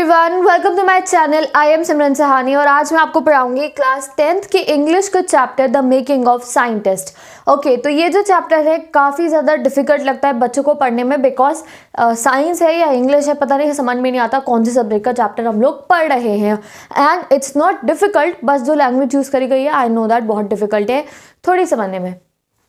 Everyone, welcome to my channel. I am Simran Sahani और आज मैं आपको पढ़ाऊंगी क्लास 10th की इंग्लिश का chapter the making of scientist. Okay, तो ये जो चैप्टर है काफ़ी ज़्यादा डिफिकल्ट लगता है बच्चों को पढ़ने में, बिकॉज साइंस है या इंग्लिश है पता नहीं, समझ में नहीं आता कौन से सब्जेक्ट का चैप्टर हम लोग पढ़ रहे हैं। एंड इट्स नॉट डिफिकल्ट, बस जो लैंग्वेज यूज़ करी गई है आई नो दैट बहुत डिफिकल्ट है थोड़ी समझने में,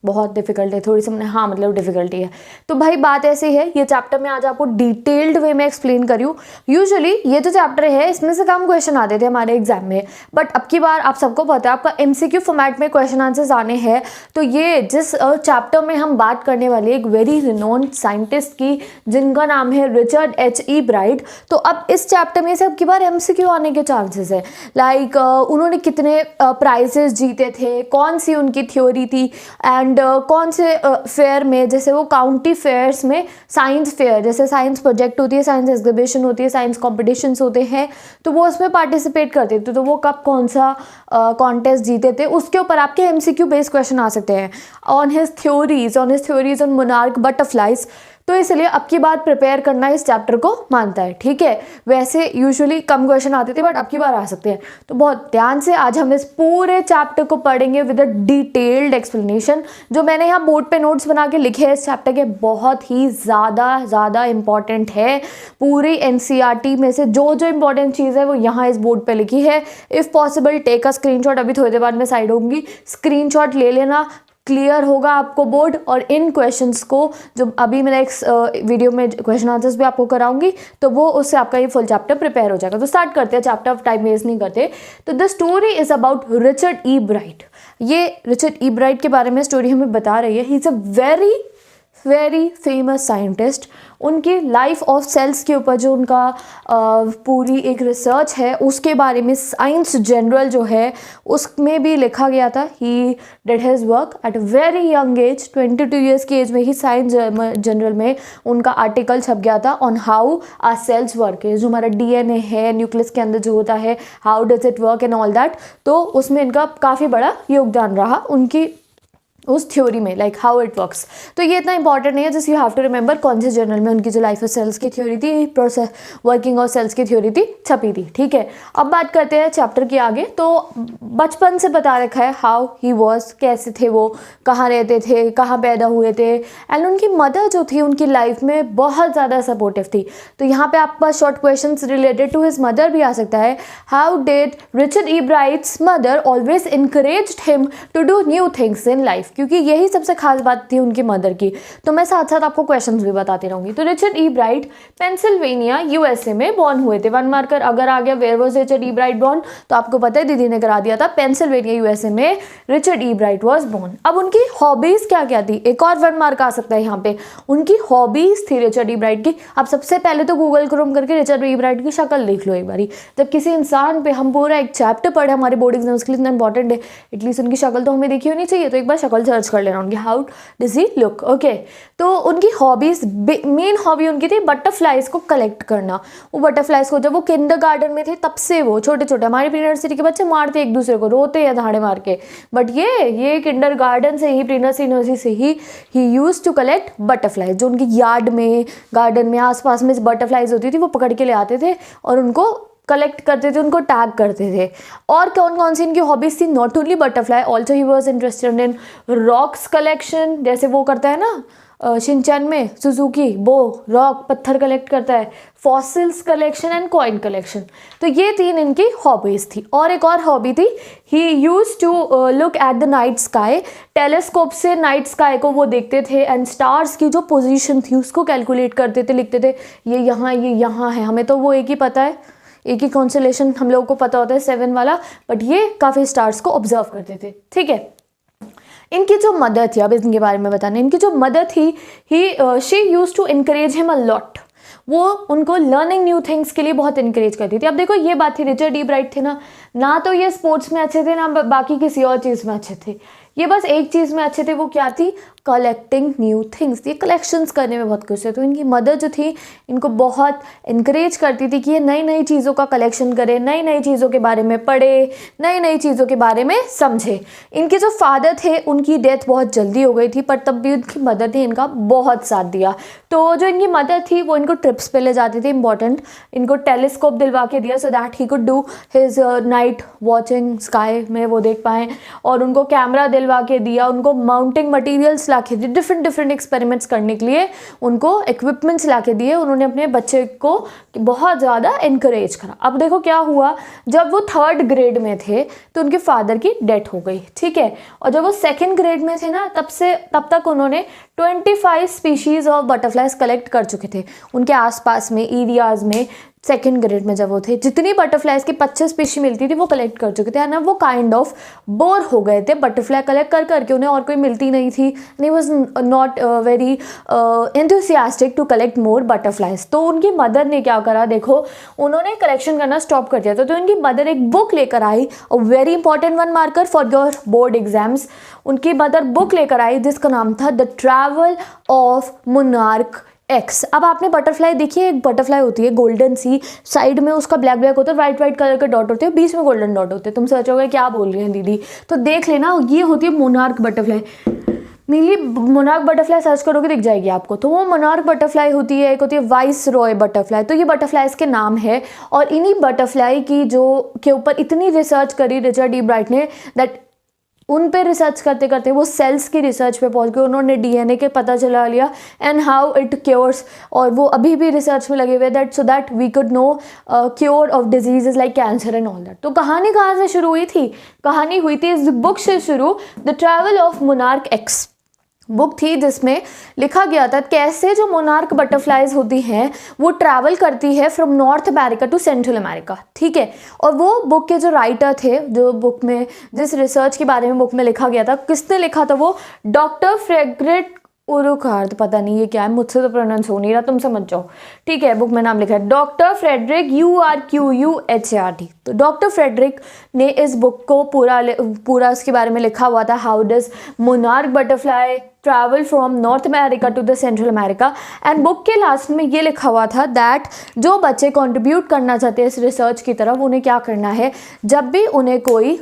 बहुत डिफिकल्ट है थोड़ी समझने, हाँ मतलब डिफिकल्टी है। तो भाई बात ऐसी है, ये चैप्टर मैं आज आपको डिटेल्ड वे में एक्सप्लेन करी हूँ। यूजुअली ये जो चैप्टर है इसमें से कम क्वेश्चन आते थे हमारे एग्जाम में, बट अब की बार आप सबको पता है आपका एमसीक्यू फॉर्मेट में क्वेश्चन आंसर्स आने हैं। तो ये जिस चैप्टर में हम बात करने वाले एक वेरी रिनोन्ड साइंटिस्ट की जिनका नाम है रिचर्ड H.E. ब्राइट, तो अब इस चैप्टर में से अब की बार एमसीक्यू आने के चांसेस है। लाइक उन्होंने कितने प्राइजेस जीते थे, कौन सी उनकी थ्योरी थी, एंड कौन से फेयर में, जैसे वो काउंटी फेयर्स में साइंस फेयर, जैसे साइंस प्रोजेक्ट होती है, साइंस एग्जीबिशन होती है, साइंस कॉम्पिटिशन्स होते हैं, तो वो उसमें पार्टिसिपेट करते थे। तो वो कब कौन सा कॉन्टेस्ट जीते थे उसके ऊपर आपके एमसीक्यू बेस्ड क्वेश्चन आ सकते हैं। On his theories on monarch butterflies. तो इसलिए अब की बात प्रिपेयर करना इस चैप्टर को मानता है, ठीक है। वैसे यूजुअली कम क्वेश्चन आते थे बट अब की बार आ सकते हैं, तो बहुत ध्यान से आज हम इस पूरे चैप्टर को पढ़ेंगे विद अ डिटेल्ड एक्सप्लेनेशन। जो मैंने यहाँ बोर्ड पे नोट्स बना के लिखे हैं इस चैप्टर के, बहुत ही ज़्यादा इंपॉर्टेंट है। पूरी एनसीईआरटी में से जो जो इंपॉर्टेंट चीज़ है वो यहाँ इस बोर्ड पे लिखी है। If possible take a screenshot, अभी थोड़ी देर बाद मैं साइड होंगी, स्क्रीनशॉट ले लेना, क्लियर होगा आपको बोर्ड। और इन क्वेश्चंस को जो अभी मैं नेक्स्ट वीडियो में क्वेश्चन आंसर्स भी आपको कराऊंगी, तो वो उससे आपका ये फुल चैप्टर प्रिपेयर हो जाएगा। तो स्टार्ट करते हैं, चैप्टर ऑफ टाइम वेस्ट नहीं करते। तो the story is about Richard E. Bright. ये रिचर्ड E. ब्राइट के बारे में स्टोरी हमें बता रही है। He is a very famous scientist. उनकी लाइफ ऑफ सेल्स के ऊपर जो उनका पूरी एक रिसर्च है उसके बारे में साइंस जनरल जो है उसमें भी लिखा गया था। He did his work at a very young age, 22 years की एज में ही साइंस जनरल में उनका आर्टिकल छप गया था on how are cells work. जो हमारा डीएनए है न्यूक्लियस के अंदर जो होता है, how does it work and all that. तो उसमें इनका काफ़ी बड़ा योगदान रहा उनकी उस थ्योरी में, लाइक हाउ इट वर्क्स। तो ये इतना इंपॉर्टेंट नहीं है, just you have to remember कौन से जर्नल में उनकी जो लाइफ ऑफ सेल्स की थ्योरी थी, प्रोसेस वर्किंग ऑफ सेल्स की थ्योरी थी, छपी थी, ठीक है। अब बात करते हैं चैप्टर के आगे। तो बचपन से बता रखा है हाउ ही वॉज, कैसे थे वो, कहाँ रहते थे, कहाँ पैदा हुए थे, एंड उनकी मदर जो थी उनकी लाइफ में बहुत ज़्यादा सपोर्टिव थी। तो यहाँ पे आपके पास short question related to his mother भी आ सकता है। How did Richard E. Bright's mother always encouraged him to do new things in life, क्योंकि यही सबसे खास बात थी उनकी मदर की। तो मैं साथ साथ आपको क्वेश्चंस भी बताती रहूंगी। तो Richard E. Bright Pennsylvania USA में बॉर्न हुए थे। 1 मार्कर अगर आ गया where was Richard E. Bright born, तो आपको पता है दीदी ने करा दिया था, पेंसिल्वेनिया USA में Richard E. Bright was born. अब उनकी हॉबीज क्या क्या थी, एक और 1 मार्क आ सकता है यहाँ पे। उनकी हॉबीज थी रिचर्ड E. ब्राइट की। आप सबसे पहले तो गूगल क्रोम करके रिचर्ड E. ब्राइट की शक्ल देख लो एक बारी। जब किसी इंसान पे हम पूरा एक चैप्टर पढ़े हमारे बोर्ड एग्जाम्स के लिए, इतना इंपॉर्टेंट है, एटलीस्ट उनकी शक्ल तो हमें देखी होनी चाहिए। तो एक बार शक्ल सर्च कर लेना उनकी, how does he look, okay. तो उनकी हॉबीज, मेन हॉबी उनकी थी बटरफ्लाइज को कलेक्ट करना। वो बटरफ्लाइज को जब वो किंडरगार्टन में थे तब से वो छोटे छोटे, हमारे प्री नर्सरी के बच्चे मारते एक दूसरे को, रोते या धाड़े मार के, बट ये किंडरगार्टन से ही, प्री नर्सरी से ही यूज्ड टू कलेक्ट बटरफ्लाइज। जो उनकी यार्ड में, गार्डन में, आसपास में बटरफ्लाइज होती थी वो पकड़ के ले आते थे और उनको कलेक्ट करते थे, उनको टैग करते थे। और कौन कौन सी इनकी हॉबीज थी, not only butterfly, also he was interested in rocks collection, जैसे वो करता है ना शिनचैन में सुजुकी, वो रॉक पत्थर कलेक्ट करता है, fossils collection and coin collection. तो ये 3 इनकी हॉबीज थी। और एक और हॉबी थी, he use to look at the night sky. Telescope से नाइट स्काई को वो देखते थे एंड स्टार्स की जो पोजीशन थी उसको कैलकुलेट करते थे, लिखते थे ये यहाँ है। हमें तो वो एक ही पता है, एक ही कॉन्स्टेलेशन हम लोगों को पता होता है 7 वाला, बट ये काफ़ी स्टार्स को ऑब्जर्व करते थे, ठीक है। इनकी जो मदर थी, अब इनके बारे में बताना, इनकी जो मदर थी she use to encourage him a lot. वो उनको लर्निंग न्यू थिंग्स के लिए बहुत इनकरेज करती थी। अब देखो ये बात थी, रिचर्ड E. ब्राइट थे ना तो ये स्पोर्ट्स में अच्छे थे ना बाकी किसी और चीज़ में अच्छे थे, ये बस एक चीज़ में अच्छे थे। वो क्या थी, कलेक्टिंग न्यू थिंग्स, ये कलेक्शंस करने में बहुत खुश है। तो इनकी मदर जो थी इनको बहुत इनक्रेज करती थी कि ये नई नई चीज़ों का कलेक्शन करे, नई नई चीज़ों के बारे में पढ़े, नई नई चीज़ों के बारे में समझे। इनके जो फादर थे उनकी डेथ बहुत जल्दी हो गई थी, पर तब भी उनकी मदर ने इनका बहुत साथ दिया। तो जो इनकी मदर थी वो इनको ट्रिप्स पे ले जाती थी, इंपॉर्टेंट, इनको टेलीस्कोप दिलवा के दिया so that he could do his night watching, sky में वो देख पाएँ, और उनको कैमरा दिलवा के दिया, उनको माउंटिंग मटेरियल्स ला के दिए, डिफरेंट डिफरेंट एक्सपेरिमेंट्स करने के लिए उनको इक्विपमेंट्स ला के दिए। उन्होंने अपने बच्चे को बहुत ज़्यादा इनकरेज करा। अब देखो क्या हुआ, जब वो 3rd ग्रेड में थे तो उनके फादर की डेथ हो गई, ठीक है, और जब वो 2nd ग्रेड में थे ना तब तक उन्होंने 25 स्पीशीज़ ऑफ बटरफ्लाइज कलेक्ट कर चुके थे उनके आसपास में एरियाज़ में। 2nd ग्रेड में जब वो थे, जितनी बटरफ्लाइज की 25 स्पीशी मिलती थी वो कलेक्ट कर चुके थे, है ना। वो काइंड ऑफ बोर हो गए थे बटरफ्लाई कलेक्ट कर करके, उन्हें और कोई मिलती नहीं थी, and he was not very enthusiastic to collect more butterflies. तो उनकी मदर ने क्या करा, देखो उन्होंने कलेक्शन करना स्टॉप कर दिया था। तो उनकी मदर एक बुक लेकर आई, a very important one marker for your board exams. उनकी मदर बुक लेकर आई जिसका नाम था the travel of monarch X. अब आपने बटरफ्लाई देखी है, एक बटरफ्लाई होती है गोल्डन सी, साइड में उसका ब्लैक ब्लैक होता है, वाइट वाइट कलर के डॉट होते हैं, बीच में गोल्डन डॉट होते हैं। तुम सोचोगे क्या बोल रही हैं दीदी, तो देख लेना, ये होती है मोनार्क बटरफ्लाई। नीली मोनार्क बटरफ्लाई सर्च करोगे दिख जाएगी आपको। तो वो मोनार्क बटरफ्लाई होती है, एक होती है वाइस रॉय बटरफ्लाई। तो ये बटरफ्लाइज के नाम है, और इन्हीं बटरफ्लाई की जो के ऊपर इतनी रिसर्च करी रिचर्ड ई ब्राइट ने, दैट उन पे रिसर्च करते करते वो सेल्स की रिसर्च पे पहुंच गए। उन्होंने डीएनए के पता चला लिया एंड हाउ इट क्योर्स, और वो अभी भी रिसर्च में लगे हुए that so that we could know cure of diseases like cancer and all that. तो कहानी कहाँ से शुरू हुई थी, कहानी हुई थी इस बुक से शुरू, the travel of monarch x book थी, जिसमें लिखा गया था कैसे जो मोनार्क बटरफ्लाइज होती हैं वो ट्रैवल करती है from North America to Central America, ठीक है। और वो बुक के जो राइटर थे, जो बुक में जिस रिसर्च के बारे में बुक में लिखा गया था, किसने लिखा था वो, डॉक्टर फ्रेडरिक उरुखार्ड, पता नहीं ये क्या है, मुझसे तो प्रोनाउंस हो नहीं रहा, तुम समझ जाओ, ठीक है। बुक में नाम लिखा है डॉक्टर फ्रेडरिक URQUHARD। तो डॉक्टर फ्रेडरिक ने इस बुक को पूरा उसके बारे में लिखा हुआ था, how does monarch butterfly travel from North America to the Central America. And book के लास्ट में ये लिखा हुआ था दैट जो बच्चे कंट्रीब्यूट करना चाहते हैं इस रिसर्च की तरफ, उन्हें क्या करना है, जब भी उन्हें कोई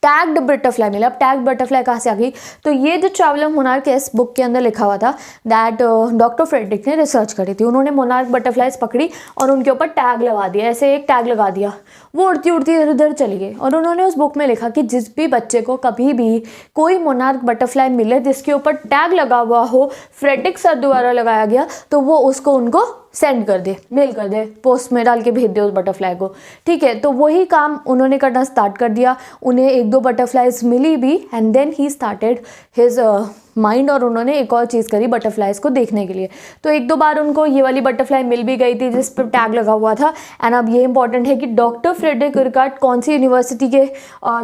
टैग्ड बटरफ्लाई मिला। अब टैग्ड बटरफ्लाई कहाँ से आ गई, तो ये जो ट्रैवल ऑफ मोनार्क इस बुक के अंदर लिखा हुआ था दैट डॉक्टर फ्रेडरिक ने रिसर्च करी थी। उन्होंने मोनार्क बटरफ्लाइज पकड़ी और उनके ऊपर टैग लगा दिया, ऐसे एक टैग लगा दिया, वो उड़ती उड़ती इधर उधर चली गई। और उन्होंने उस बुक में लिखा कि जिस भी बच्चे को कभी भी कोई मोनार्क बटरफ्लाई मिले जिसके ऊपर टैग लगा हुआ हो, फ्रेडरिक सर द्वारा लगाया गया, तो वो उसको उनको सेंड कर दे, मेल कर दे, पोस्ट में डाल के भेज दे उस बटरफ्लाई को, ठीक है। तो वही काम उन्होंने करना स्टार्ट कर दिया। उन्हें 1-2 बटरफ्लाइज मिली भी, and then he started his mind, और उन्होंने एक और चीज़ करी बटरफ्लाइज को देखने के लिए। तो 1-2 बार उनको ये वाली बटरफ्लाई मिल भी गई थी जिस पर टैग लगा हुआ था। एंड अब ये इंपॉर्टेंट है कि डॉक्टर फ्रेडरिक उरुखार्ड कौन सी यूनिवर्सिटी के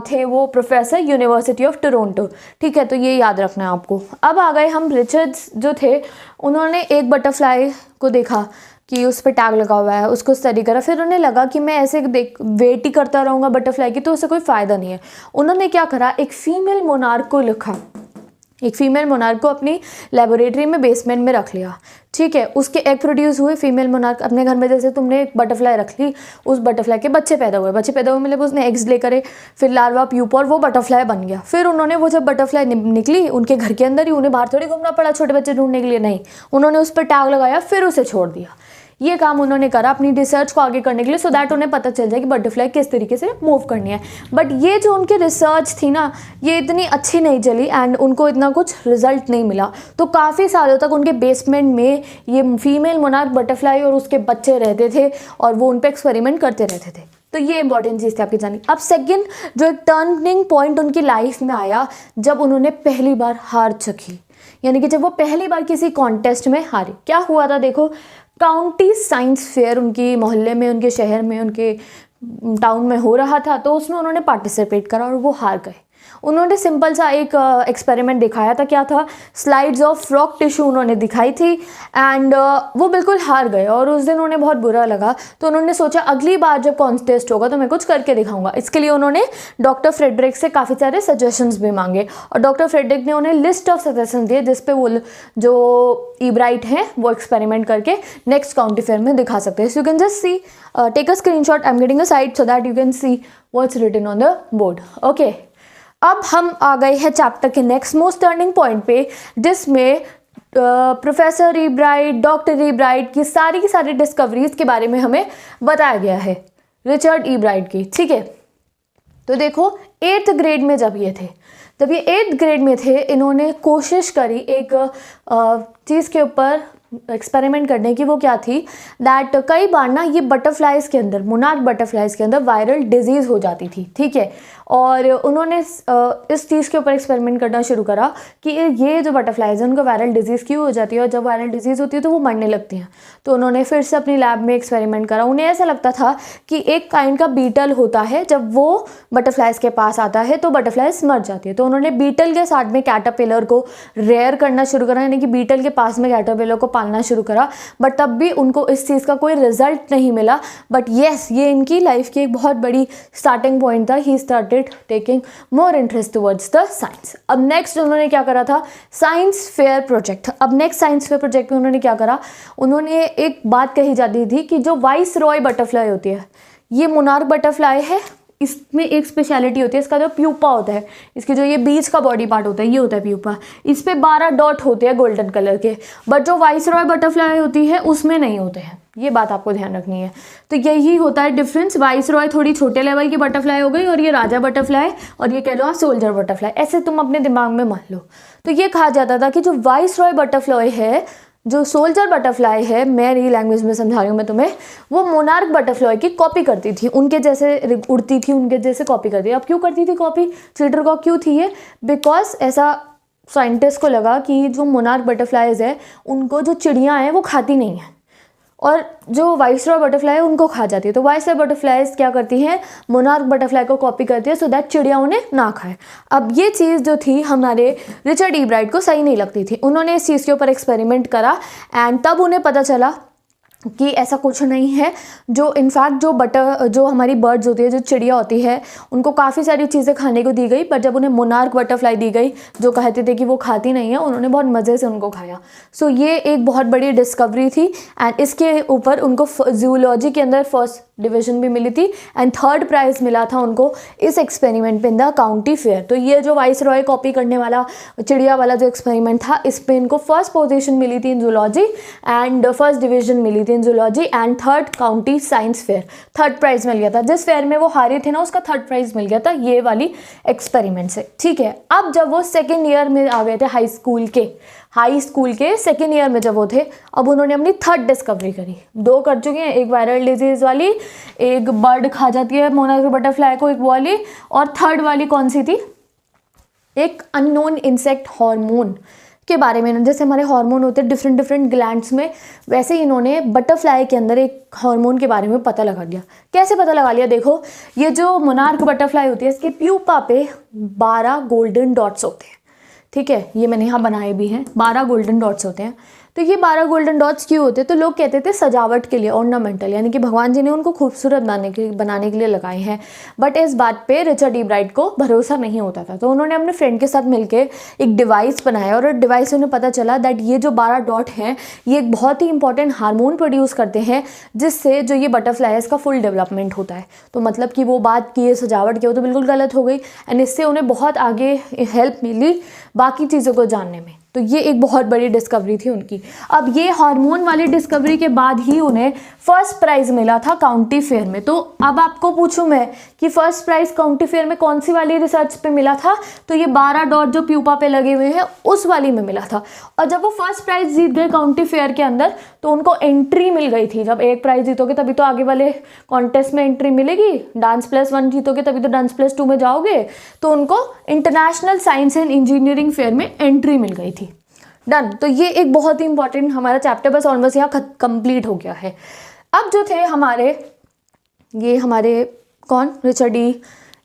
थे, वो प्रोफेसर यूनिवर्सिटी ऑफ टोरंटो, ठीक है। तो ये याद रखना है आपको। अब आ गए हम रिचर्ड्स जो थे, उन्होंने एक बटरफ्लाई को देखा कि उस पर टैग लगा हुआ है, उसको स्टडी करा, फिर उन्हें लगा कि मैं ऐसे वेट ही करता रहूँगा बटरफ्लाई की तो उससे कोई फ़ायदा नहीं है। उन्होंने क्या करा, एक फीमेल मोनार्क को लिखा, एक फीमेल मोनार्क को अपनी लेबोरेटरी में बेसमेंट में रख लिया, ठीक है। उसके एग प्रोड्यूस हुए, फीमेल मोनार्क अपने घर में जैसे तुमने एक बटरफ्लाई रख ली, उस बटरफ्लाई के बच्चे पैदा हुए मतलब उसने एग्स ले करे, फिर लार्वा प्यूपा, और वो बटरफ्लाई बन गया। फिर उन्होंने वो जब बटरफ्लाई निकली उनके घर के अंदर ही, उन्हें बाहर थोड़ी घूमना पड़ा छोटे बच्चे ढूंढने के लिए, नहीं, उन्होंने उस पर टैग लगाया फिर उसे छोड़ दिया। ये काम उन्होंने करा अपनी रिसर्च को आगे करने के लिए, सो दैट उन्हें पता चल जाए कि बटरफ्लाई किस तरीके से मूव करनी है। बट ये जो उनकी रिसर्च थी ना, ये इतनी अच्छी नहीं चली एंड उनको इतना कुछ रिजल्ट नहीं मिला। तो काफ़ी सालों तक उनके बेसमेंट में ये फीमेल मोनार्क बटरफ्लाई और उसके बच्चे रहते थे और वो उन पर एक्सपेरिमेंट करते रहते थे। तो ये इंपॉर्टेंट चीज़ थी आपकी जानी। अब सेकंड जो एक टर्निंग पॉइंट उनकी लाइफ में आया, जब उन्होंने पहली बार हार चखी, यानी कि जब वो पहली बार किसी कॉन्टेस्ट में हारे। क्या हुआ था देखो, काउंटी साइंस फेयर उनकी मोहल्ले में, उनके शहर में, उनके टाउन में हो रहा था, तो उसमें उन्होंने पार्टिसिपेट करा और वो हार गए। उन्होंने सिंपल सा एक एक्सपेरिमेंट दिखाया था। क्या था? स्लाइड्स ऑफ फ्रॉग टिश्यू उन्होंने दिखाई थी एंड वो बिल्कुल हार गए और उस दिन उन्हें बहुत बुरा लगा। तो उन्होंने सोचा अगली बार जब कॉन्टेस्ट होगा तो मैं कुछ करके दिखाऊंगा। इसके लिए उन्होंने डॉक्टर फ्रेडरिक से काफ़ी सारे सजेशंस भी मांगे और डॉक्टर फ्रेडरिक ने उन्हें लिस्ट ऑफ सजेशन दिए जिस पे वो जो ईब्राइट हैं वो एक्सपेरिमेंट करके नेक्स्ट काउंटी फेयर में दिखा सकते हैं। So you can just see, take a screenshot, I am getting a sight so that you can see what's written on the board. Okay, अब हम आ गए हैं चैप्टर के नेक्स्ट मोस्ट टर्निंग पॉइंट पे, जिसमें प्रोफेसर ईब्राइट, डॉक्टर ईब्राइट की सारी discoveries के बारे में हमें बताया गया है, रिचर्ड ईब्राइट की। ठीक है, तो देखो 8th ग्रेड में जब ये 8th ग्रेड में थे, इन्होंने कोशिश करी एक चीज़ के ऊपर एक्सपेरिमेंट करने की। वो क्या थी? दैट कई बार ना ये बटरफ्लाइज के अंदर, मोनार्क बटरफ्लाइज के अंदर वायरल डिजीज़ हो जाती थी। ठीक है, और उन्होंने इस चीज़ के ऊपर एक्सपेरिमेंट करना शुरू करा कि ये जो बटरफ्लाइज हैं उनको वायरल डिजीज़ क्यों हो जाती है, और जब वायरल डिजीज़ होती है तो वो मरने लगती हैं। तो उन्होंने फिर से अपनी लैब में एक्सपेरिमेंट करा। उन्हें ऐसा लगता था कि एक काइंड का बीटल होता है, जब वो बटरफ्लाइज के पास आता है तो बटरफ्लाइज मर जाती है। तो उन्होंने बीटल के साथ में कैटरपिलर को रेयर करना शुरू करा, यानी कि बीटल के पास में कैटरपिलर को पालना शुरू करा, बट तब भी उनको इस चीज़ का कोई रिजल्ट नहीं मिला। बट येस, ये इनकी लाइफ की एक बहुत बड़ी स्टार्टिंग पॉइंट था। He started taking more interest towards the science. अब नेक्स्ट उन्होंने क्या करा था? Science fair project. अब नेक्स्ट साइंस फेयर प्रोजेक्ट में उन्होंने क्या करा? उन्होंने एक बात कही जाती थी कि जो वाइस रॉय बटरफ्लाई होती है, ये मोनार्क बटरफ्लाई है, इसमें एक स्पेशलिटी होती है, इसका जो प्यूपा होता है, इसके जो ये बीच का बॉडी पार्ट होता है, ये होता है प्यूपा, इस पे 12 डॉट होते हैं गोल्डन कलर के। बट जो वाइस रॉय बटरफ्लाई होती है उसमें नहीं होते हैं। ये बात आपको ध्यान रखनी है। तो यही होता है डिफरेंस। वाइस रॉय थोड़ी छोटे लेवल की बटरफ्लाई हो गई और ये राजा बटरफ्लाई, और ये कह लो आप सोल्जर बटरफ्लाई, ऐसे तुम अपने दिमाग में मान लो। तो ये कहा जाता था कि जो वाइस रॉय बटरफ्लाई है, जो सोल्जर बटरफ्लाई है, मेरी लैंग्वेज में समझा रही हूँ मैं तुम्हें, वो मोनार्क बटरफ्लाई की कॉपी करती थी, उनके जैसे उड़ती थी, उनके जैसे कॉपी करती थी। अब क्यों करती थी कॉपी? चीटर कॉक क्यों थी ये? बिकॉज ऐसा साइंटिस्ट को लगा कि जो मोनार्क बटरफ्लाइज है उनको जो चिड़ियाँ हैं वो खाती नहीं हैं, और जो वाइसरॉय बटरफ्लाई है उनको खा जाती है। तो वाइसरॉय बटरफ्लाइज क्या करती हैं? मोनार्क बटरफ्लाई को कॉपी करती है सो दैट चिड़िया उन्हें ना खाए। अब ये चीज़ जो थी हमारे रिचर्ड ईब्राइट को सही नहीं लगती थी। उन्होंने इस चीज़ के ऊपर एक्सपेरिमेंट करा एंड तब उन्हें पता चला कि ऐसा कुछ नहीं है। जो इनफैक्ट जो हमारी बर्ड्स होती है, जो चिड़िया होती है, उनको काफ़ी सारी चीज़ें खाने को दी गई, पर जब उन्हें मोनार्क बटरफ्लाई दी गई जो कहते थे कि वो खाती नहीं है, उन्होंने बहुत मज़े से उनको खाया। सो ये एक बहुत बड़ी डिस्कवरी थी एंड इसके ऊपर उनको जूलॉजी के अंदर फर्स्ट डिवीज़न भी मिली थी एंड 3rd प्राइज़ मिला था उनको इस एक्सपेरिमेंट पे इन द काउंटी फेयर। तो ये जो वाइस रॉय कॉपी करने वाला चिड़िया वाला जो एक्सपेरिमेंट था, इस पे इनको फर्स्ट पोजीशन मिली थी in zoology and first division मिली थी in zoology and 3rd county science fair, 3rd prize मिल गया था। जिस फेयर में वो हारे थे ना, उसका 3rd प्राइज़ मिल गया था ये वाली एक्सपेरिमेंट से। ठीक है, अब जब वो 2nd ईयर में आ गए थे, हाई स्कूल के 2nd ईयर में जब वो थे, अब उन्होंने अपनी 3rd डिस्कवरी करी। 2 कर चुके हैं, एक वायरल डिजीज़ वाली, एक बर्ड खा जाती है मोनार्क बटरफ्लाई को, एक वाली, और 3rd वाली कौन सी थी? एक अननोन इंसेक्ट हार्मोन के बारे में। जैसे हमारे हार्मोन होते हैं डिफरेंट ग्लैंड्स में, वैसे ही इन्होंने बटरफ्लाई के अंदर एक हार्मोन के बारे में पता लगा लिया। कैसे पता लगा लिया? देखो, ये जो मोनार्क बटरफ्लाई होती है, इसके प्यूपा पे 12 गोल्डन डॉट्स होते हैं। ठीक है, ये मैंने यहाँ बनाए भी हैं, 12 गोल्डन डॉट्स होते हैं। तो ये 12 गोल्डन डॉट्स क्यों होते हैं? तो लोग कहते थे सजावट के लिए, ऑर्नामेंटल, यानी कि भगवान जी ने उनको खूबसूरत बनाने के लिए लगाए हैं। बट इस बात पे रिचर्ड ईब्राइट को भरोसा नहीं होता था, तो उन्होंने अपने फ्रेंड के साथ मिलकर एक डिवाइस बनाया और डिवाइस से उन्हें पता चला दैट ये जो 12 डॉट हैं ये एक बहुत ही इंपॉर्टेंट हार्मोन प्रोड्यूस करते हैं, जिससे जो ये बटरफ्लाई है इसका फुल डेवलपमेंट होता है। तो मतलब कि वो बात की है सजावट की, वो तो बिल्कुल गलत हो गई एंड इससे उन्हें बहुत आगे हेल्प मिली बाकी चीज़ों को जानने में। तो ये एक बहुत बड़ी डिस्कवरी थी उनकी। अब ये हार्मोन वाली डिस्कवरी के बाद ही उन्हें फर्स्ट प्राइज़ मिला था काउंटी फेयर में। तो अब आपको पूछूं मैं कि फर्स्ट प्राइज़ काउंटी फेयर में कौन सी वाली रिसर्च पे मिला था? तो ये 12 डॉट जो प्यूपा पे लगे हुए हैं उस वाली में मिला था। और जब वो फर्स्ट प्राइज़ जीत गए काउंटी फेयर के अंदर, तो उनको एंट्री मिल गई थी। जब एक प्राइज़ जीतोगे तभी तो आगे वाले कॉन्टेस्ट में एंट्री मिलेगी, डांस +1 जीतोगे तभी तो डांस +2 में जाओगे। तो उनको international science and engineering fair में एंट्री मिल गई थी। डन। तो ये एक बहुत ही इंपॉर्टेंट हमारा चैप्टर बस ऑलमोस्ट यहाँ कंप्लीट हो गया है। अब जो थे हमारे कौन, रिचर्ड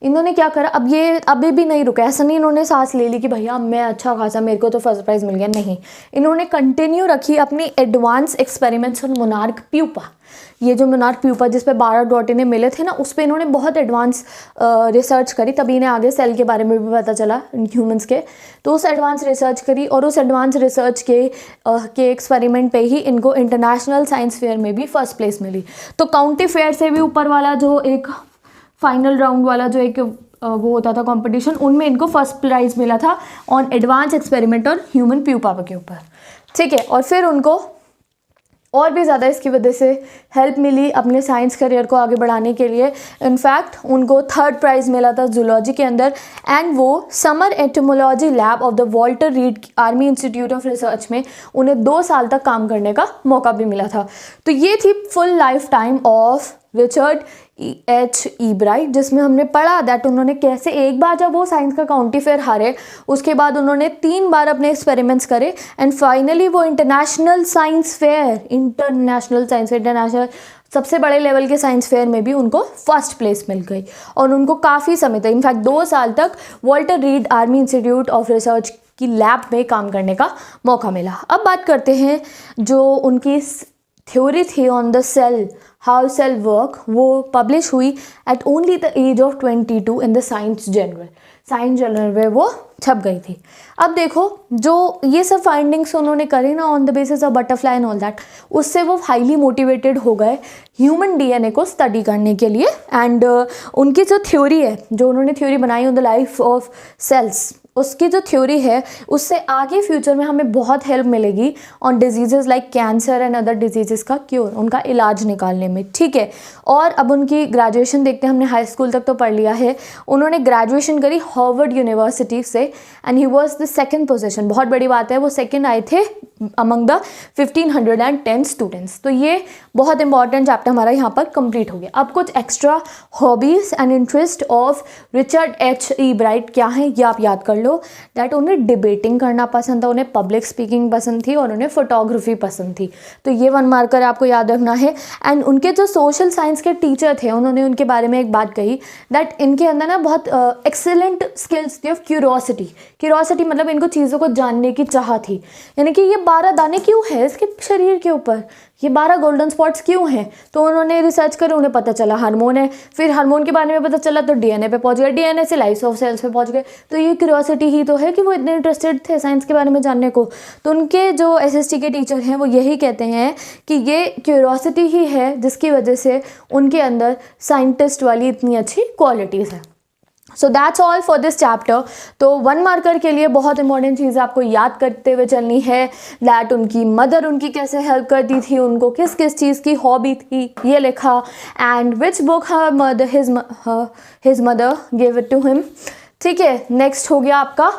इन्होंने क्या करा, अब ये अभी भी नहीं रुका, ऐसा नहीं इन्होंने सांस ले ली कि भैया मैं अच्छा खासा मेरे को तो फर्स्ट प्राइज़ मिल गया, नहीं, इन्होंने कंटिन्यू रखी अपनी advance experiments on monarch pupa. ये जो मोनार्क प्यूपा जिस पे 12 डॉट इन्हें मिले थे ना, उस पर इन्होंने बहुत एडवांस रिसर्च करी, तभी इन्हें आगे सेल के बारे में भी पता चला ह्यूमंस के। तो उस एडवांस रिसर्च करी और उस एडवांस रिसर्च के एक्सपेरिमेंट पे ही इनको इंटरनेशनल साइंस फेयर में भी फर्स्ट प्लेस मिली। तो काउंटी फेयर से भी ऊपर वाला जो एक फाइनल राउंड वाला जो एक वो होता था कंपटीशन, उनमें इनको फर्स्ट प्राइज़ मिला था ऑन एडवांस एक्सपेरिमेंट और ह्यूमन प्यूपा के ऊपर, ठीक है। और फिर उनको और भी ज़्यादा इसकी वजह से हेल्प मिली अपने साइंस करियर को आगे बढ़ाने के लिए। इनफैक्ट उनको 3rd प्राइज़ मिला था जूलॉजी के अंदर, एंड वो summer entomology lab of the Walter read army institute of research में उन्हें 2 साल तक काम करने का मौका भी मिला था। तो ये थी full life time of Richard H Ebright, जिसमें हमने पढ़ा दैट उन्होंने कैसे एक बार जब वो साइंस का काउंटी फेयर हारे, उसके बाद उन्होंने 3 बार अपने एक्सपेरिमेंट्स करे एंड फाइनली वो इंटरनेशनल साइंस फेयर, इंटरनेशनल सबसे बड़े लेवल के साइंस फेयर में भी उनको फर्स्ट प्लेस मिल गई। और उनको काफ़ी समय तक, इनफैक्ट 2 साल तक Walter read army institute of research की लैब में काम करने का मौका मिला। अब बात करते हैं जो उनकी थ्योरी थी on the cell, how cell work, वो पब्लिश हुई at only the age of 22 in the science journal में वो छप गई थी। अब देखो जो ये सब फाइंडिंग्स उन्होंने करी ना on the basis of butterfly and all that, उससे वो हाईली मोटिवेटेड हो गए ह्यूमन डीएनए को स्टडी करने के लिए। एंड उनकी जो थ्योरी है, जो उन्होंने थ्योरी बनाई on the life of cells, उसकी जो थ्योरी है उससे आगे फ्यूचर में हमें बहुत हेल्प मिलेगी on diseases like cancer and other diseases का क्योर, उनका इलाज निकालने में, ठीक है। और अब उनकी ग्रेजुएशन देखते हैं, हमने हाई स्कूल तक तो पढ़ लिया है। उन्होंने ग्रेजुएशन करी हार्वर्ड यूनिवर्सिटी से and he was the 2nd position, बहुत बड़ी बात है, वो 2nd आए थे अमंग द 1510 स्टूडेंट्स। तो ये बहुत इंपॉर्टेंट चैप्टर हमारा यहाँ पर कंप्लीट हो गया। अब कुछ extra hobbies and interest of Richard H Ebright क्या है ये आप याद कर लो। दैट उन्हें डिबेटिंग करना पसंद था, उन्हें पब्लिक स्पीकिंग पसंद थी और उन्हें फोटोग्राफी पसंद थी। तो ये 1 मार्कर आपको याद रखना है। एंड उनके जो सोशल साइंस के टीचर थे, उन्होंने उनके बारे में एक बात कही दैट इनके अंदर ना बहुत एक्सेलेंट स्किल्स थी ऑफ क्यूरोसिटी, मतलब इनको चीज़ों को जानने की चाह थी। यानी कि ये 12 दाने क्यों है इसके शरीर के ऊपर, ये 12 गोल्डन स्पॉट्स क्यों हैं। तो उन्होंने रिसर्च करी, उन्हें पता चला हार्मोन है, फिर हार्मोन के बारे में पता चला तो डीएनए पे पहुंच गए, डीएनए से लाइफ ऑफ सेल्स पे पहुंच गए। तो ये क्यूरियोसिटी ही तो है कि वो इतने इंटरेस्टेड थे साइंस के बारे में जानने को। तो उनके जो एसएसटी के टीचर हैं वो यही कहते हैं कि ये क्यूरियोसिटी ही है जिसकी वजह से उनके अंदर साइंटिस्ट वाली इतनी अच्छी क्वालिटीज़ है। So that's all for this chapter. तो 1 मार्कर के लिए बहुत इंपॉर्टेंट चीज़ आपको याद करते हुए चलनी है दैट उनकी मदर उनकी कैसे हेल्प करती थी, उनको किस किस चीज़ की हॉबी थी ये लिखा, and which book his mother give it to him, ठीक है। नेक्स्ट हो गया आपका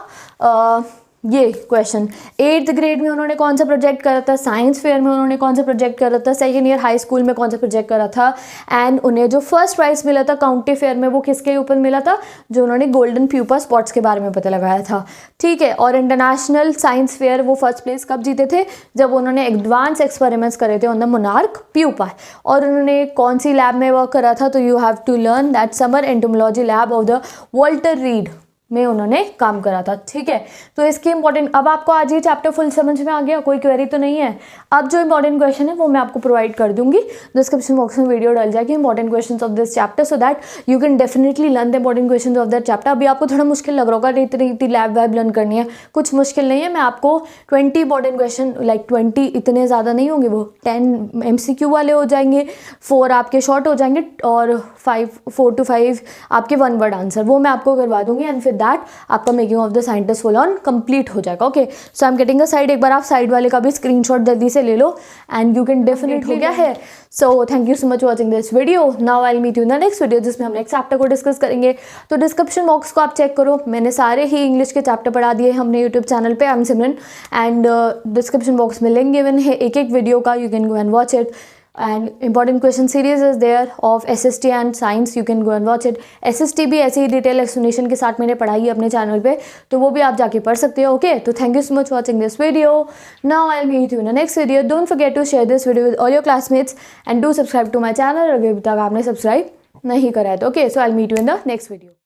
ये क्वेश्चन, 8th ग्रेड में उन्होंने कौन सा प्रोजेक्ट करा था, साइंस फेयर में उन्होंने कौन सा प्रोजेक्ट करा था, 2nd ईयर हाई स्कूल में कौन सा प्रोजेक्ट करा था, एंड उन्हें जो फर्स्ट प्राइज़ मिला था काउंटी फेयर में वो किसके ऊपर मिला था, जो उन्होंने गोल्डन प्यूपा स्पॉट्स के बारे में पता लगाया था, ठीक है। और इंटरनेशनल साइंस फेयर वो फर्स्ट प्लेस कब जीते थे, जब उन्होंने एडवांस एक्सपेरिमेंट्स करे थे ऑन द मोनार्क प्यूपा। और उन्होंने कौन सी लैब में वर्क करा था, तो you have to learn that summer entomology lab of the Walter Reed में उन्होंने काम करा था, ठीक है। तो इसके इंपॉर्टेंट, अब आपको आज ये चैप्टर फुल समझ में आ गया, कोई क्वेरी तो नहीं है। अब जो इंपॉर्टेंट क्वेश्चन है वो मैं आपको प्रोवाइड कर दूंगी, डिस्क्रिप्शन बॉक्स में वीडियो डाल जाएगी important questions of this chapter, so that you can definitely learn the important questions of that chapter. अभी आपको थोड़ा मुश्किल लग रहा होगा, इतनी लैब वैब लर्न करनी है, कुछ मुश्किल नहीं है। मैं आपको 20 इंपॉर्टेंट क्वेश्चन, लाइक 20 इतने ज़्यादा नहीं होंगे, वो 10 MCQ वाले हो जाएंगे, 4 आपके शॉर्ट हो जाएंगे और 4 to 5 आपके 1 वर्ड आंसर, वो मैं आपको करवा दूंगी। एंड फिर दैट आपका making of the scientist full on complete हो जाएगा। Okay, so I am getting a side, एक बार आप साइड वाले का भी स्क्रीनशॉट जल्दी से ले लो एंड यू कैन डेफिनेट हो गया है। So thank you so much watching this video. Now I will meet you in the next video जिसमें हम नेक्स्ट चैप्टर को डिस्कस करेंगे। तो डिस्क्रिप्शन बॉक्स को आप चेक करो, मैंने सारे ही इंग्लिश के चैप्टर पढ़ा दिए हमने यूट्यूब चैनल पे, आई am Simran, and description box में लिंक गिवन है एक वीडियो का, you can go and watch it. And important question series is there of SST and science, you can go and watch it. SST भी ऐसे ही detail explanation के साथ मैंने पढ़ाई है अपने चैनल पे, तो वो भी आप जाके पढ़ सकते हो। ओके, तो thank you so much watching this video. Now I will meet you in the next video. Don't forget to share this video with all your classmates and do subscribe to my channel अगर अभी तक आपने subscribe नहीं करा है तो। Okay, so I will meet you in the next video.